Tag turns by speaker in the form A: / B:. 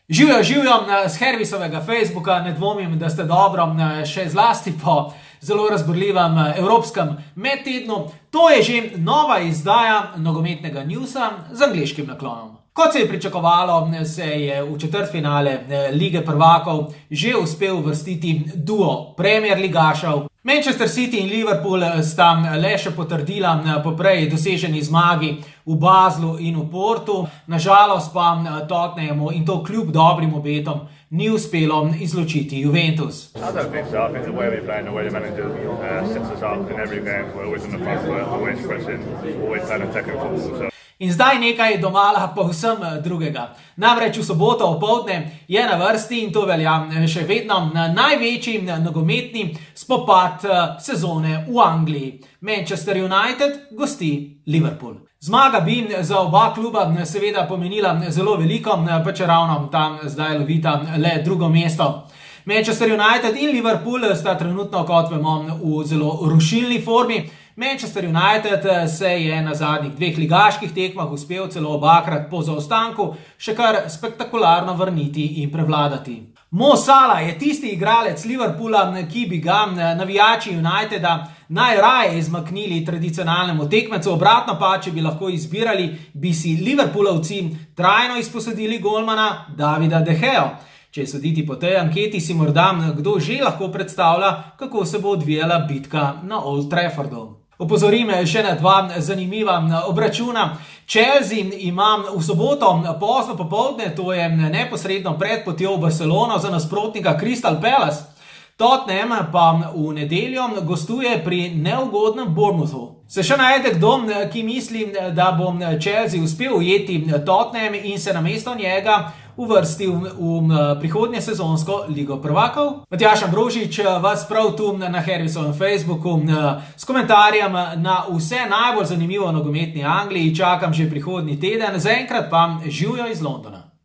A: Živijo, z Hervisovega Facebooka, ne dvomim, da ste dobro, še zlasti po zelo razburljivem evropskem medtednu. To je že nova izdaja nogometnega newsa z angleškim naklonom. Kot se je pričakovalo, se je v četrtfinale Lige prvakov že uspel uvrstiti duo Premier ligašev. Manchester City in Liverpool sta le še potrdila po prej doseženi zmagi v Baslu in v Portu. Nažalost pa Tottenhamu, in to kljub dobrim obetom, ni uspelo izločiti Juventus.
B: I don't think so. I think the way we play and the way the manager sets us up in every game, we're always in the front foot, always pressing, always playing attacking football.
A: In zdaj nekaj domala povsem drugega. Namreč v soboto opoldne je na vrsti, in to velja še vedno, največji nogometni spopad sezone v Angliji. Manchester United gosti Liverpool. Zmaga bi za oba kluba seveda pomenila zelo veliko, pa čeravno tam zdaj lovita le drugo mesto. Manchester United in Liverpool sta trenutno, kot vemo, v zelo rušilni formi. Manchester United se je na zadnjih dveh ligaških tekmah uspel celo obakrat po zaostanku še kar spektakularno vrniti in prevladati. Mo Salah je tisti igralec Liverpoola, ki bi ga navijači Uniteda najraje izmaknili tradicionalnemu tekmecu, obratno pa, če bi lahko izbirali, bi si Liverpoolovci trajno izposodili golmana Davida De Gea. Če soditi po tej anketi, si morda kdo že lahko predstavlja, kako se bo odvijala bitka na Old Traffordu. Opozorim še na dva zanimiva obračuna. Chelsea ima v soboto pozno popoldne, to je neposredno pred potjo v Barcelono, za nasprotnika Crystal Palace. Tottenham pa v nedeljo gostuje pri neugodnem Bournemouthu. Se še najde kdo, ki misli, da bo Chelsea uspel ujeti Tottenham in se namesto njega uvrstil v prihodnje sezonsko Ligo prvakov? Matjaž Ambrožič vas prav tu na Hervisovem Facebooku s komentarjem na vse najbolj zanimivo nogometni Angliji čakam že prihodnji teden. Zaenkrat pa živjo iz Londona.